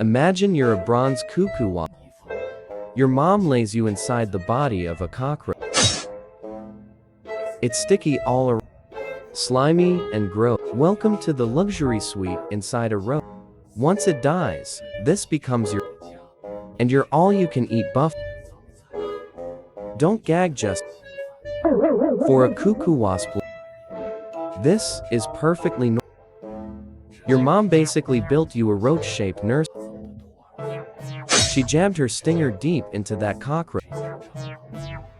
Imagine you're a bronze cuckoo wasp. Your mom lays you inside the body of a cockroach. It's sticky all around, slimy and gross. Welcome to the luxury suite inside a roach. Once it dies, this becomes your, and you're all-you-can-eat buffet. Don't gag just for a cuckoo wasp. This is perfectly normal. Your mom basically built you a roach-shaped nurse. She jabbed her stinger deep into that cockroach,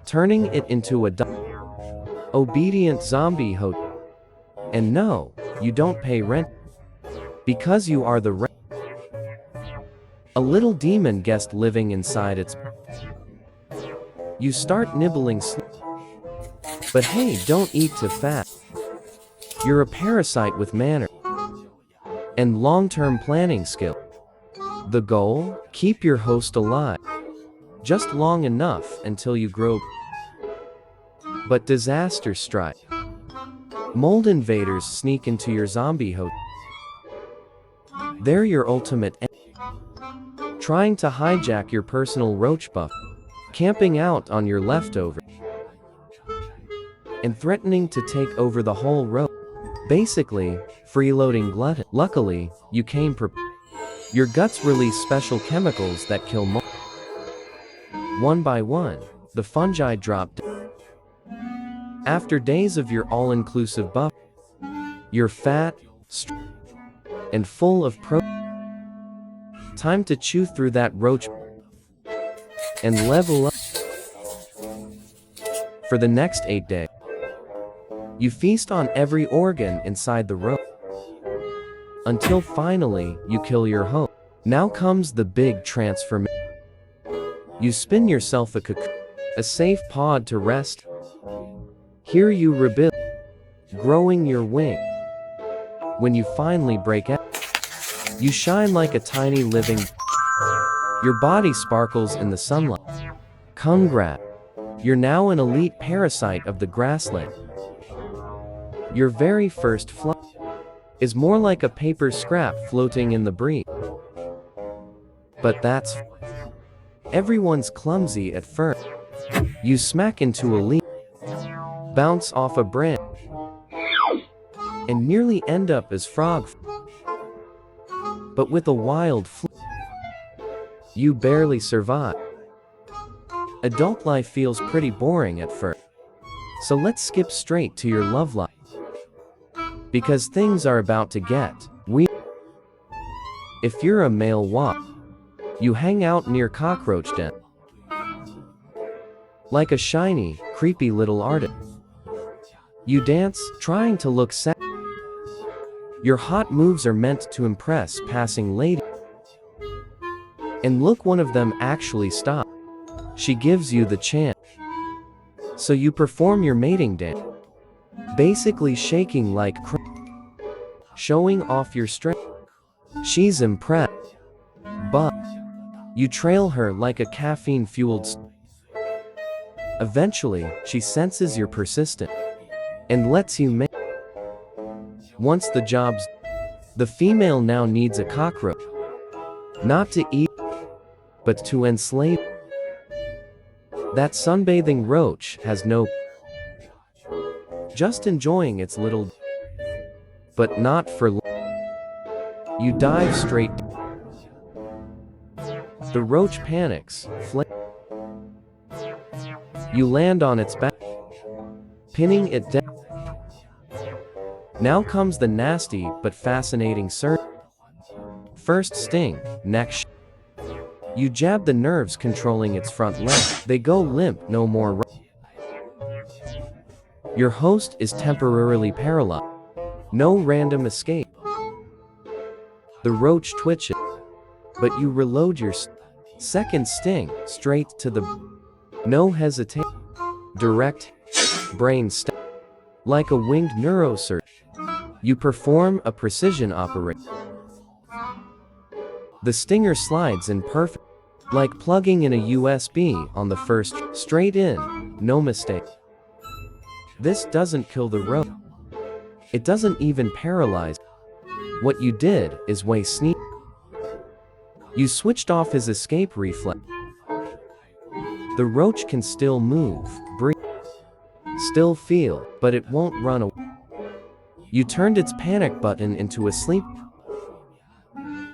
turning it into a obedient zombie host. And no, you don't pay rent, because you are the rent. A little demon guest living inside its. You start nibbling but hey, don't eat too fast. You're a parasite with manners and long-term planning skill. The goal? Keep your host alive, just long enough until you grow. But disaster strikes. Mold invaders sneak into your zombie host. They're your ultimate enemy, trying to hijack your personal roach buff, camping out on your leftovers, and threatening to take over the whole roach. Basically, freeloading glutton. Luckily, you came prepared. Your guts release special chemicals that kill mold. One by one, the fungi drop down. After days of your all-inclusive buff, you're fat, and full of protein. Time to chew through that roach and level up. For the next 8 days, you feast on every organ inside the roach, until finally you kill your host. Now comes the big transformation. You spin yourself a cocoon, a safe pod to rest. Here you rebuild, growing your wing. When you finally break out, you shine like a tiny living. Your body sparkles in the sunlight. Congrats! You're now an elite parasite of the grassland. Your very first flight is more like a paper scrap floating in the breeze. But that's everyone's clumsy at first. You smack into a leaf, bounce off a branch, and nearly end up as frog. But with a wild you barely survive. Adult life feels pretty boring at first. So let's skip straight to your love life, because things are about to get weird. If you're a male wasp, you hang out near cockroach den, like a shiny, creepy little artist. You dance, trying to look sexy. Your hot moves are meant to impress passing ladies. And look, one of them actually stopped. She gives you the chance. So you perform your mating dance, basically shaking like showing off your strength. She's impressed, but you trail her like a caffeine-fueled. Eventually, she senses you're persistent and lets you mate. Once the job's, the female now needs a cockroach, not to eat, but to enslave. That sunbathing roach has no, just enjoying its little, but not for long. You dive straight. The roach panics, you land on its back, pinning it down. Now comes the nasty but fascinating surgery. First sting, next. You jab the nerves controlling its front leg. They go limp, no more. Your host is temporarily paralyzed. No random escape. The roach twitches, but you reload your second sting, straight to the, no hesitation, direct brain stab. Like a winged neurosurgeon, you perform a precision operation. The stinger slides in perfect, like plugging in a USB on the first, straight in, no mistake. This doesn't kill the roach. It doesn't even paralyze. What you did is way sneaky. You switched off his escape reflex. The roach can still move, breathe, still feel, but it won't run away. You turned its panic button into a sleep.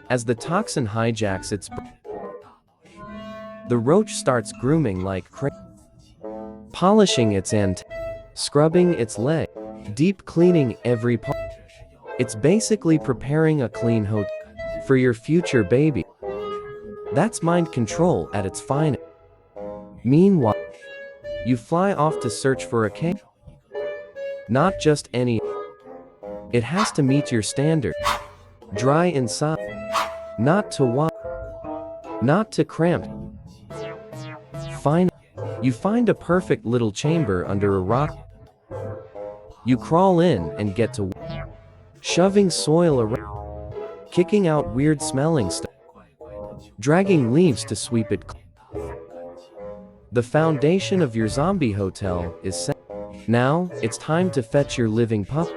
As the toxin hijacks its brain, the roach starts grooming like crazy, polishing its antennae, scrubbing its leg, deep cleaning every part. It's basically preparing a clean hotel for your future baby. That's mind control at its finest. Meanwhile, you fly off to search for a cave. Not just any. It has to meet your standard. Dry inside. Not to wet. Not to cramped. Finally, you find a perfect little chamber under a rock. You crawl in and get to work, shoving soil around, kicking out weird smelling stuff, dragging leaves to sweep it clean. The foundation of your zombie hotel is set. Now, it's time to fetch your living pup.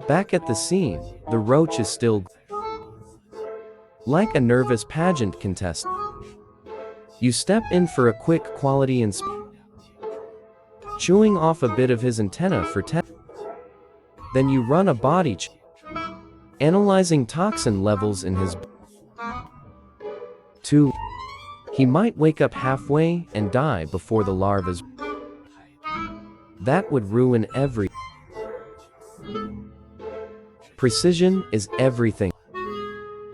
Back at the scene, the roach is still like a nervous pageant contestant. You step in for a quick quality inspection, chewing off a bit of his antenna for test. Then you run a body check, analyzing toxin levels in his. He might wake up halfway and die before the larva's. That would ruin every. Precision is everything.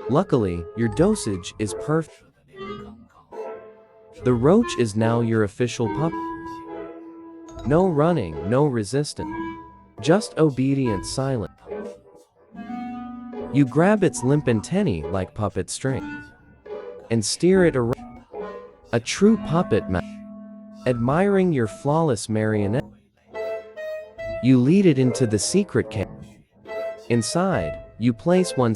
Luckily, your dosage is perfect. The roach is now your official pup. No running, no resistance. Just obedient silence. You grab its limp antennae like puppet string and steer it around. A true puppet master, admiring your flawless marionette. You lead it into the secret cave. Inside, you place one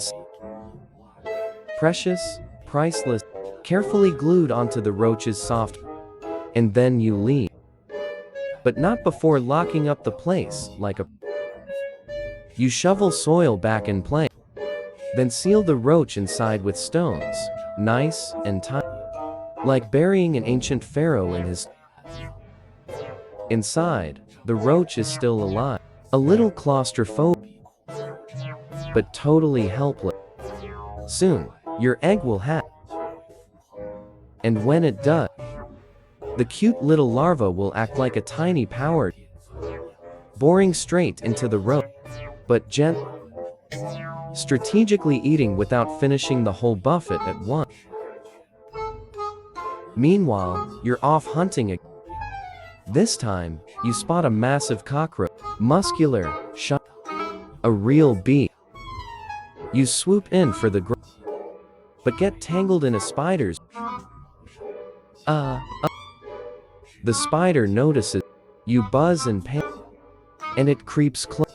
precious, priceless, carefully glued onto the roach's soft, and then you leave. But not before locking up the place like a. You shovel soil back in place, then seal the roach inside with stones, nice and tight, like burying an ancient pharaoh in his. Inside, the roach is still alive, a little claustrophobic, but totally helpless. Soon, your egg will hatch. And when it does, the cute little larva will act like a tiny power, boring straight into the roach, but gently, strategically eating without finishing the whole buffet at once. Meanwhile, you're off hunting again. This time, you spot a massive cockroach, muscular, sharp, a real beast. You swoop in for the but get tangled in a spider's. The spider notices. You buzz and panic, and it creeps close.